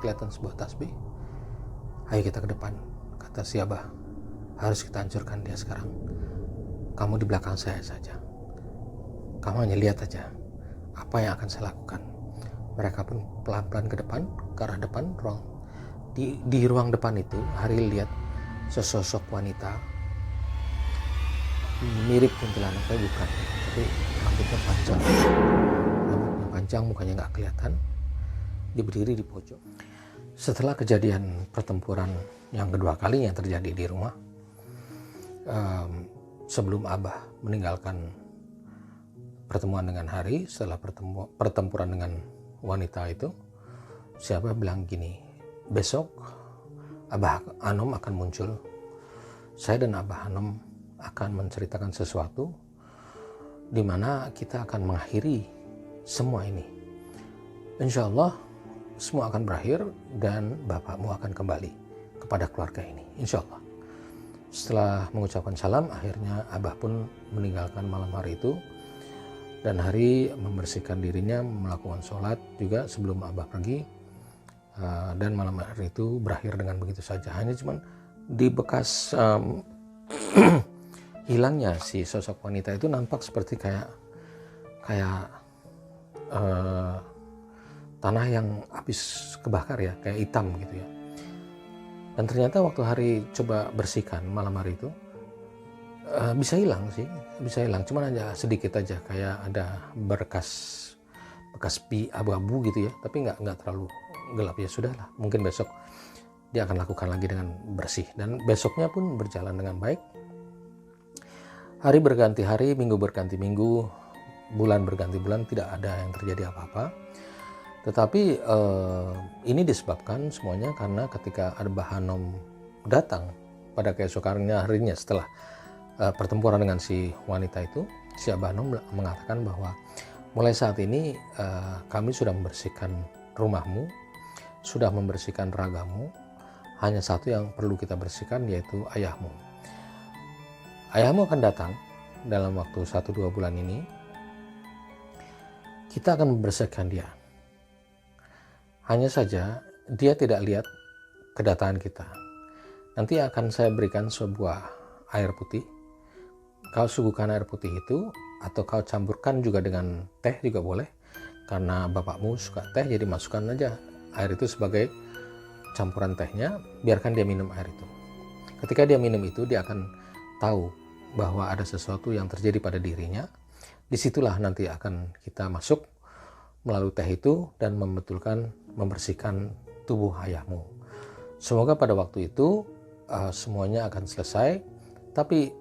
kelihatan sebuah tasbih. Ayo kita ke depan, kata si Abah. Harus kita hancurkan dia sekarang. Kamu di belakang saya saja. Kamu hanya lihat aja apa yang akan saya lakukan. Mereka pun pelan-pelan ke depan, ke arah depan ruang. Di ruang depan itu, Hari lihat sesosok wanita mirip kuntilanak, tapi bukan. Tapi rambutnya panjang, mukanya nggak kelihatan. Dia berdiri di pojok. Setelah kejadian pertempuran yang kedua kalinya yang terjadi di rumah, sebelum Abah meninggalkan pertemuan dengan Hari, setelah pertempuran dengan wanita itu, si Abah bilang gini, besok Abah Anom akan muncul. Saya dan Abah Anom akan menceritakan sesuatu di mana kita akan mengakhiri semua ini. Insya Allah semua akan berakhir dan bapakmu akan kembali kepada keluarga ini, insya Allah. Setelah mengucapkan salam, akhirnya Abah pun meninggalkan malam hari itu, dan Hari membersihkan dirinya, melakukan sholat juga sebelum Abah pergi, dan malam hari itu berakhir dengan begitu saja. Hanya cuman di bekas hilangnya si sosok wanita itu nampak seperti kayak tanah yang habis kebakar ya, kayak hitam gitu ya. Dan ternyata waktu Hari coba bersihkan malam hari itu, bisa hilang, cuman aja sedikit aja, kayak ada bekas abu-abu gitu ya, tapi nggak terlalu gelap. Ya sudahlah, mungkin besok dia akan lakukan lagi dengan bersih. Dan besoknya pun berjalan dengan baik. Hari berganti hari, minggu berganti minggu, bulan berganti bulan, tidak ada yang terjadi apa-apa. Tetapi ini disebabkan semuanya karena ketika Abah Anom datang pada keesokan harinya setelah pertempuran dengan si wanita itu, si Abah Anom mengatakan bahwa mulai saat ini kami sudah membersihkan rumahmu, sudah membersihkan ragamu, hanya satu yang perlu kita bersihkan, yaitu ayahmu. Ayahmu akan datang dalam waktu 1-2 bulan ini. Kita akan membersihkan dia. Hanya saja dia tidak lihat kedatangan kita. Nanti akan saya berikan sebuah air putih. Kau suguhkan air putih itu, atau kau campurkan juga dengan teh juga boleh. Karena bapakmu suka teh, jadi masukkan aja air itu sebagai campuran tehnya. Biarkan dia minum air itu. Ketika dia minum itu, dia akan tahu bahwa ada sesuatu yang terjadi pada dirinya. Disitulah nanti akan kita masuk melalui teh itu dan membersihkan tubuh ayahmu. Semoga pada waktu itu semuanya akan selesai. Tapi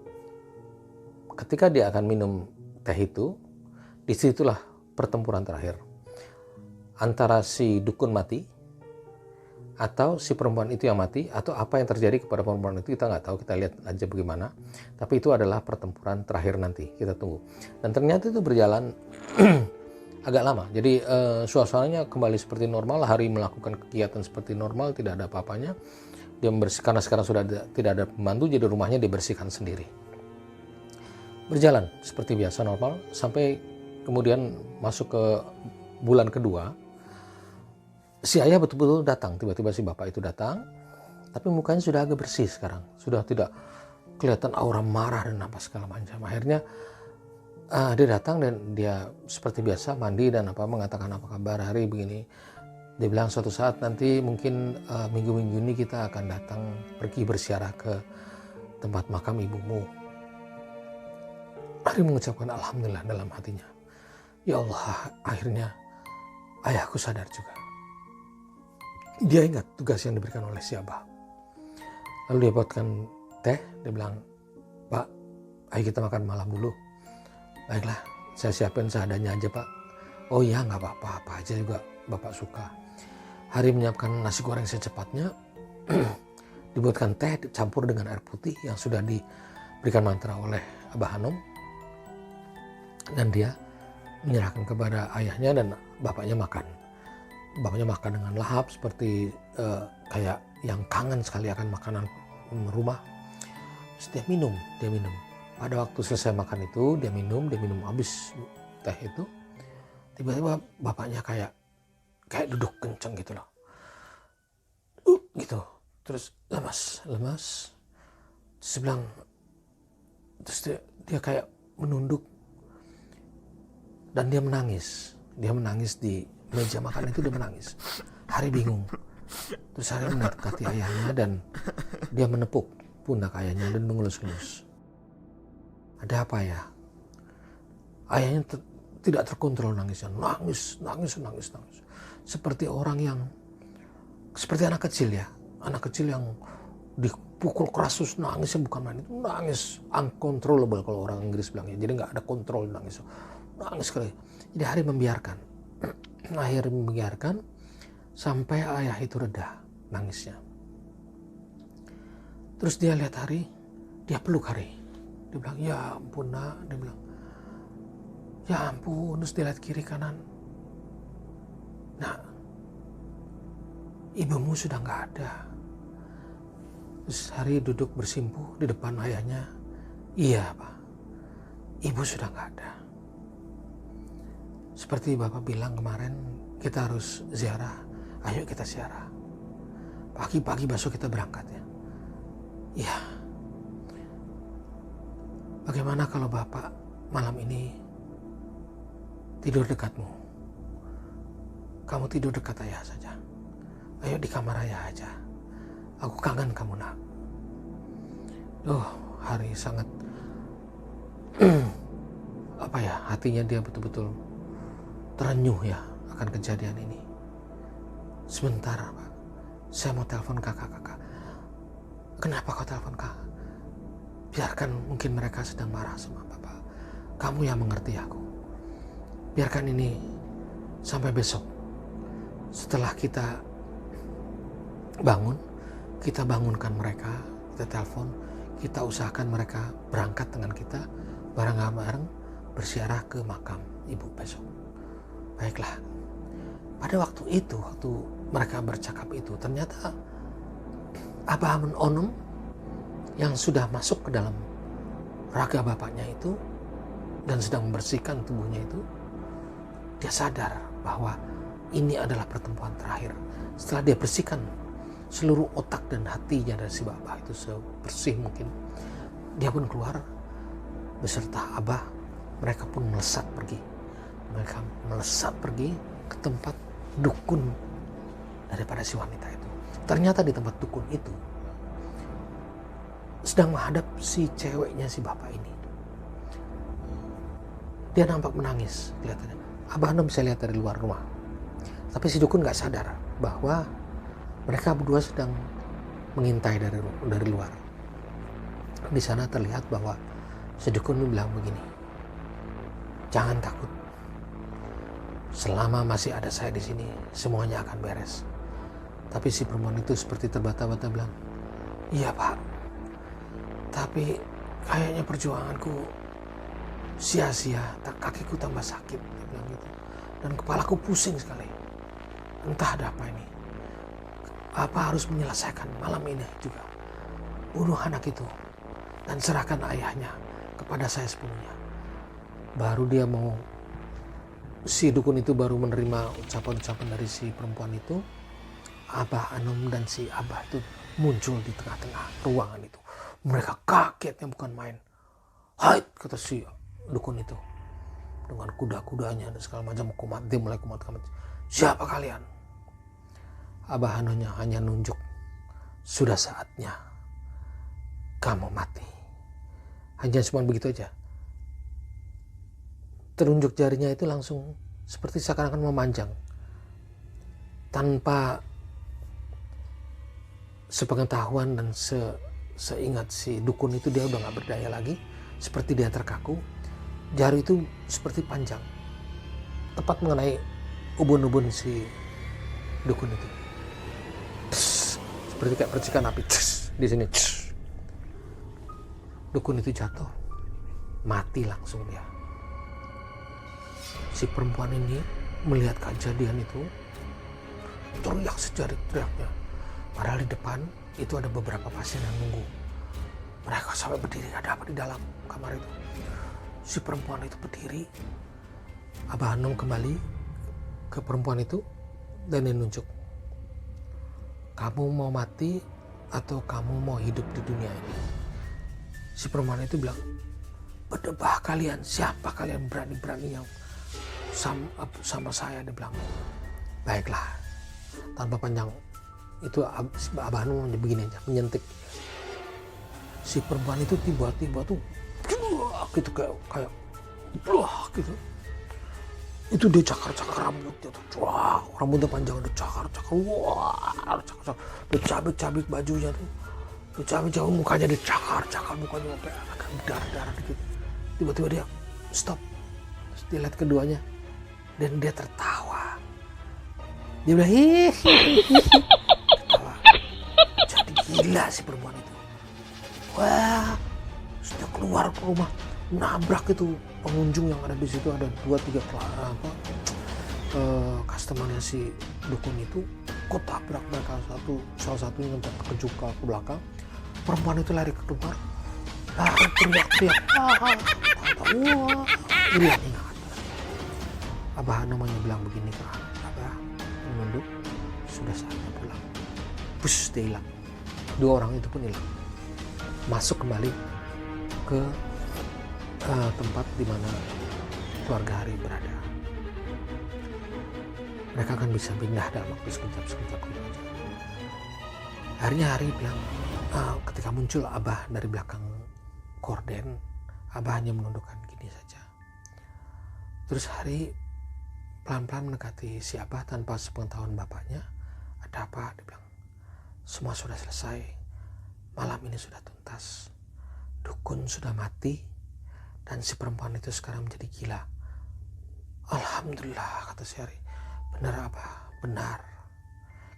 ketika dia akan minum teh itu, disitulah pertempuran terakhir antara si dukun mati atau si perempuan itu yang mati, atau apa yang terjadi kepada perempuan itu kita nggak tahu. Kita lihat aja bagaimana. Tapi itu adalah pertempuran terakhir nanti, kita tunggu. Dan ternyata itu berjalan agak lama. Jadi suasananya kembali seperti normal. Hari melakukan kegiatan seperti normal, tidak ada apa-apanya. Dia membersihkan, karena sekarang sudah tidak ada pembantu, jadi rumahnya dibersihkan sendiri. Berjalan seperti biasa normal sampai kemudian masuk ke bulan kedua. Si ayah betul-betul datang. Tiba-tiba si bapak itu datang, tapi mukanya sudah agak bersih sekarang. Sudah tidak kelihatan aura marah dan apa segala macam. Akhirnya dia datang dan dia seperti biasa mandi dan mengatakan apa kabar Hari begini. Dia bilang suatu saat nanti mungkin minggu-minggu ini kita akan datang pergi berziarah ke tempat makam ibumu. Hari mengucapkan alhamdulillah dalam hatinya. Ya Allah, akhirnya ayahku sadar juga. Dia ingat tugas yang diberikan oleh si Abah. Lalu dia buatkan teh. Dia bilang, Pak, ayo kita makan malam dulu. Baiklah, saya siapin seadanya aja Pak. Oh iya, nggak apa-apa, apa aja juga Bapak suka. Hari menyiapkan nasi goreng secepatnya. Dibuatkan teh dicampur dengan air putih yang sudah diberikan mantra oleh Abah Anom. Dan dia menyerahkan kepada ayahnya dan bapaknya makan. Bapaknya makan dengan lahap seperti kayak yang kangen sekali akan makanan rumah. Terus dia minum. Pada waktu selesai makan itu, dia minum habis teh itu. Tiba-tiba bapaknya kayak duduk kencang gitu loh. gitu. Terus lemas. Terus bilang, terus dia kayak menunduk dan dia menangis di meja makan itu. Dia menangis. Hari bingung. Terus Hari mendekati ayahnya dan dia menepuk pundak ayahnya dan mengelus-elus. Ada apa ya? Ayahnya tidak terkontrol nangisnya. Nangis. Seperti anak kecil ya. Anak kecil yang dipukul keras terus nangisnya bukan main. Itu nangis uncontrollable kalau orang Inggris bilangnya. Jadi nggak ada kontrol nangis sekali. Jadi Hari membiarkan. Akhirnya membiarkan sampai ayah itu reda nangisnya. Terus dia lihat Hari, dia peluk Hari. Dia bilang, ya ampun nak. Dia bilang, ya ampun. Terus dia lihat kiri kanan. Nah, ibumu sudah nggak ada. Terus Hari duduk bersimpuh di depan ayahnya. Iya Pak, ibu sudah nggak ada. Seperti Bapak bilang kemarin, kita harus ziarah. Ayo kita ziarah. Pagi-pagi besok kita berangkat ya. Iya. Bagaimana kalau Bapak malam ini tidur dekatmu? Kamu tidur dekat ayah saja. Ayo di kamar ayah aja. Aku kangen kamu nak. Hari sangat hatinya dia betul-betul terenyuh ya akan kejadian ini. Sebentar Pak, saya mau telepon kakak. Kenapa kau telepon kakak? Biarkan, mungkin mereka sedang marah sama Bapak. Kamu yang mengerti aku. Biarkan ini sampai besok. Setelah kita bangun, kita bangunkan mereka, kita telepon, kita usahakan mereka berangkat dengan kita bareng-bareng berziarah ke makam ibu besok. Baiklah. Pada waktu itu, waktu mereka bercakap itu, ternyata Abah Onom yang sudah masuk ke dalam raga bapaknya itu dan sedang membersihkan tubuhnya itu, dia sadar bahwa ini adalah pertemuan terakhir. Setelah dia bersihkan seluruh otak dan hatinya dari si bapak itu sebersih mungkin, dia pun keluar beserta Abah. Mereka pun melesat pergi ke tempat dukun daripada si wanita itu. Ternyata di tempat dukun itu sedang menghadap si ceweknya si bapak ini. Dia nampak menangis kelihatannya. Abah Anom bisa lihat dari luar rumah. Tapi si dukun gak sadar bahwa mereka berdua sedang mengintai dari luar. Di sana terlihat bahwa si dukun bilang begini, jangan takut. Selama masih ada saya di sini, semuanya akan beres. Tapi si perempuan itu seperti terbata-bata bilang, iya Pak, tapi kayaknya perjuanganku sia-sia, kakiku tambah sakit, dia bilang gitu. Dan kepalaku pusing sekali. Entah ada apa ini. Apa harus menyelesaikan malam ini juga. Bunuh anak itu dan serahkan ayahnya kepada saya sepenuhnya. Baru dia mau, si dukun itu baru menerima ucapan-ucapan dari si perempuan itu. Abah Anom dan si Abah itu muncul di tengah-tengah ruangan itu. Mereka kagetnya bukan main. Hai, kata si dukun itu. Dengan kuda-kudanya dan segala macam komat. Dia mulai komat. Siapa kalian? Abah Anomnya hanya nunjuk. Sudah saatnya kamu mati. Hanya cuma begitu aja. Terunjuk jarinya itu langsung seperti seakan-akan memanjang. Tanpa sepengetahuan dan seingat si dukun itu, dia udah gak berdaya lagi. Seperti dia terkaku. Jari itu seperti panjang. Tepat mengenai ubun-ubun si dukun itu. Seperti kayak percikan api. Di sini. Dukun itu jatuh. Mati langsung dia. Si perempuan ini melihat kejadian itu, teriak sejerit-teriaknya. Padahal di depan itu ada beberapa pasien yang nunggu. Mereka sampai berdiri, ada apa di dalam kamar itu. Si perempuan itu berdiri. Abah Anom kembali ke perempuan itu dan dia nunjuk. kamu mau mati atau kamu mau hidup di dunia ini? Si perempuan itu bilang, berdebah kalian, siapa kalian berani-berani yang sama saya? Dia bilang, baiklah. Tanpa panjang itu Abah Hanum begini aja, menyentik. Si perempuan itu tiba-tiba tuh gitu kayak gitu. Itu dia cakar-cakar rambutnya tuh, rambutnya panjang, dia cakar-cakar, dia cabik-cabik bajunya tuh, dia cabik-cabik mukanya, dia cakar-cakar mukanya sampai agak berdarah-darah dikit. Tiba-tiba dia stop, terus dia lihat keduanya dan dia tertawa. Dia bilang hihihi, ketawa. Jadi gila si perempuan itu. Wah, sudah keluar ke rumah, nabrak itu pengunjung yang ada di situ. Ada 2-3 customernya si dukun itu, kok tabrak mereka, salah satunya sampai terkejut ke belakang. Perempuan itu lari keluar, lari teriak-teriak, wah, hilang ingatan. Abah namanya bilang begini ke Abah, menunduk, sudah saatnya pulang. Bus, dia hilang. 2 orang itu pun hilang. Masuk kembali ke tempat di mana keluarga Hari berada. Mereka akan bisa pindah dalam waktu sekejap gitu aja. Akhirnya Hari bilang, ketika muncul Abah dari belakang gorden, Abah hanya menundukkan gini saja. Terus Hari pelan-pelan mendekati si Abah tanpa sepengetahuan bapaknya. Ada apa? Dia bilang, semua sudah selesai. Malam ini sudah tuntas. Dukun sudah mati dan si perempuan itu sekarang menjadi gila. Alhamdulillah, kata si Hari. Benar Abah, benar.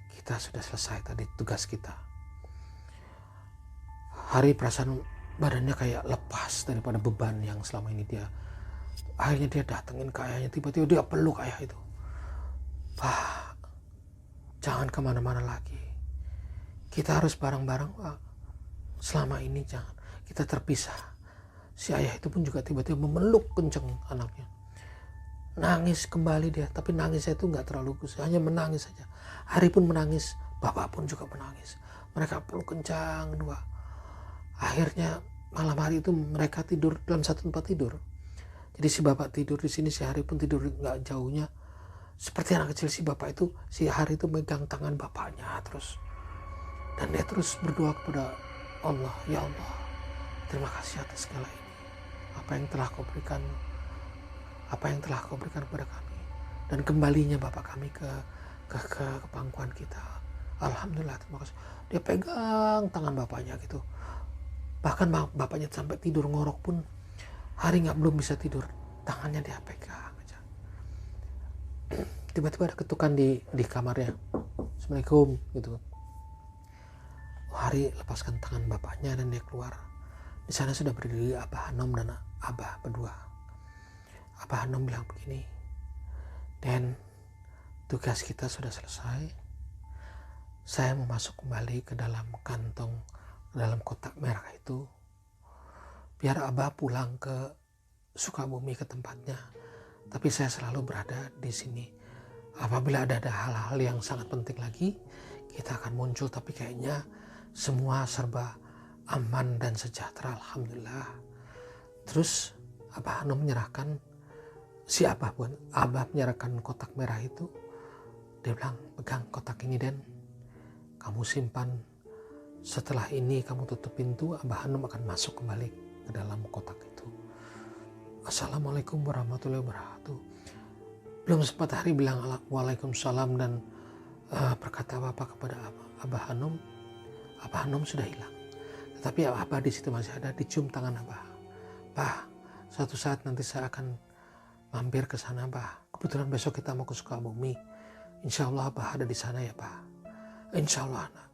Kita sudah selesai tadi tugas kita. Hari perasaan badannya kayak lepas daripada beban yang selama ini dia. Akhirnya dia datengin ke ayahnya, tiba-tiba dia peluk ayah itu. Pak, jangan kemana-mana lagi. Kita harus bareng-bareng, Pak. Selama ini jangan, kita terpisah. Si ayah itu pun juga tiba-tiba memeluk kenceng anaknya. Nangis kembali dia, tapi nangisnya itu nggak terlalu gus, hanya menangis saja. Hari pun menangis, bapak pun juga menangis. Mereka peluk kencang dua. Akhirnya malam hari itu mereka tidur dalam satu tempat tidur. Jadi si bapak tidur di sini, si Hari pun tidur nggak jauhnya. Seperti anak kecil, si bapak itu, si Hari itu megang tangan bapaknya terus. Dan dia terus berdoa kepada Allah, ya Allah, terima kasih atas segala ini. Apa yang telah kau berikan kepada kami. Dan kembalinya bapak kami ke pangkuan kita. Alhamdulillah, terima kasih. Dia pegang tangan bapaknya gitu. Bahkan bapaknya sampai tidur ngorok pun, Hari belum bisa tidur, tangannya dia pegang aja. Tiba-tiba ada ketukan di kamarnya. Assalamualaikum gitu. Hari lepaskan tangan bapaknya dan dia keluar. Di sana sudah berdiri Abah Hanum dan Abah berdua. Abah Hanum bilang begini, dan tugas kita sudah selesai. Saya mau masuk kembali ke dalam kantong, ke dalam kotak merah itu. Biar Abah pulang ke Sukabumi, ke tempatnya. Tapi saya selalu berada di sini. Apabila ada hal-hal yang sangat penting lagi, kita akan muncul. Tapi kayaknya semua serba aman dan sejahtera, alhamdulillah. Terus Abah Hanum menyerahkan, Abah menyerahkan kotak merah itu. Dia bilang, pegang kotak ini dan kamu simpan. Setelah ini kamu tutup pintu, Abah Hanum akan masuk kembali ke dalam kotak itu. Assalamualaikum warahmatullahi wabarakatuh. Belum sempat Hari bilang waalaikumsalam dan berkata apa kepada Abah Hanum. Abah Hanum sudah hilang. Tetapi Abah di situ masih ada, dicium tangan Abah. Pak, suatu saat nanti saya akan mampir ke sana, Pak. Kebetulan besok kita mau ke Sukabumi. Insya Allah Abah ada di sana ya, Pak. Insya Allah, anak.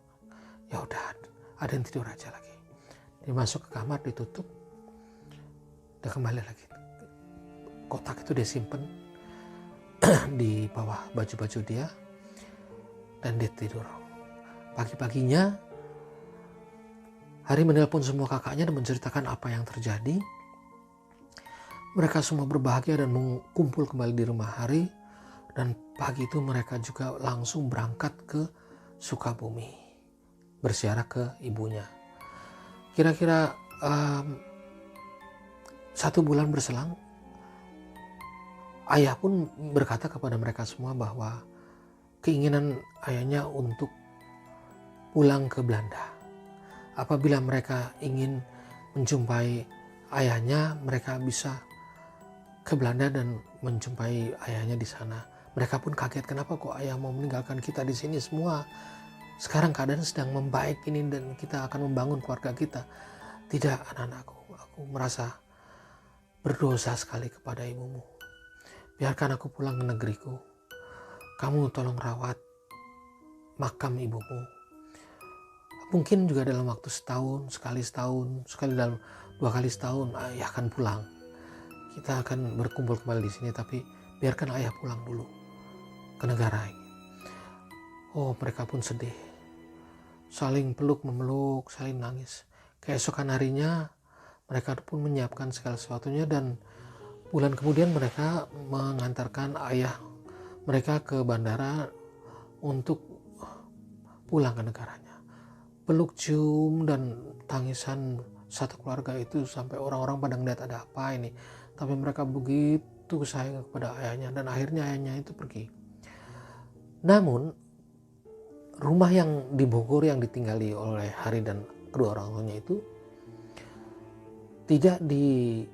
Ya udah, ada yang tidur aja lagi. Dia masuk ke kamar, ditutup. Dia kembali lagi. Kotak itu dia simpen di bawah baju-baju dia. Dan dia tidur. Pagi-paginya, Hari menelpon semua kakaknya dan menceritakan apa yang terjadi. Mereka semua berbahagia dan mengumpul kembali di rumah Hari. Dan pagi itu mereka juga langsung berangkat ke Sukabumi, berziarah ke ibunya. Kira-kira 1 bulan berselang, ayah pun berkata kepada mereka semua bahwa keinginan ayahnya untuk pulang ke Belanda. Apabila mereka ingin menjumpai ayahnya, mereka bisa ke Belanda dan menjumpai ayahnya di sana. Mereka pun kaget, kenapa kok ayah mau meninggalkan kita di sini semua? Sekarang keadaan sedang membaik ini dan kita akan membangun keluarga kita. Tidak, anak-anakku, aku merasa berdosa sekali kepada ibumu. Biarkan aku pulang ke negeriku. Kamu tolong rawat makam ibumu. Mungkin juga dalam waktu setahun, sekali dalam 2 kali setahun ayah akan pulang. Kita akan berkumpul kembali di sini, tapi biarkan ayah pulang dulu ke negara ini. Oh, mereka pun sedih. Saling peluk memeluk, saling nangis. Keesokan harinya mereka pun menyiapkan segala sesuatunya dan bulan kemudian mereka mengantarkan ayah mereka ke bandara untuk pulang ke negaranya. Peluk, cium, dan tangisan satu keluarga itu sampai orang-orang pada ngeliat ada apa ini. Tapi mereka begitu sayang kepada ayahnya dan akhirnya ayahnya itu pergi. Namun rumah yang di Bogor yang ditinggali oleh Hari dan kedua orang tuanya itu tidak diberikan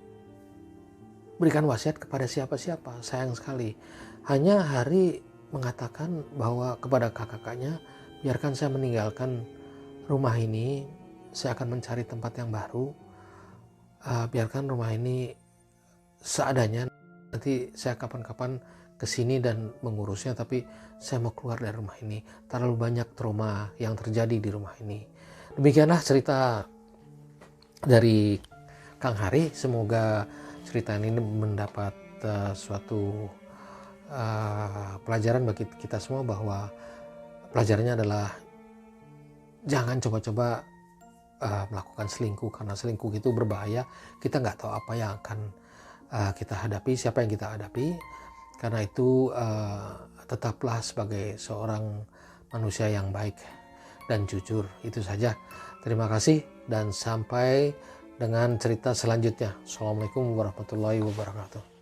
wasiat kepada siapa-siapa, sayang sekali. Hanya Hari mengatakan bahwa kepada kakak-kakaknya, biarkan saya meninggalkan rumah ini, saya akan mencari tempat yang baru. Biarkan rumah ini seadanya, nanti saya kapan-kapan kesini dan mengurusnya, tapi saya mau keluar dari rumah ini. Terlalu banyak trauma yang terjadi di rumah ini. Demikianlah cerita dari Kang Hari. Semoga cerita ini mendapat suatu pelajaran bagi kita semua, bahwa pelajarannya adalah jangan coba-coba melakukan selingkuh, karena selingkuh itu berbahaya. Kita nggak tahu apa yang akan kita hadapi, siapa yang kita hadapi. Karena itu tetaplah sebagai seorang manusia yang baik dan jujur. Itu saja. Terima kasih dan sampai dengan cerita selanjutnya. Assalamualaikum warahmatullahi wabarakatuh.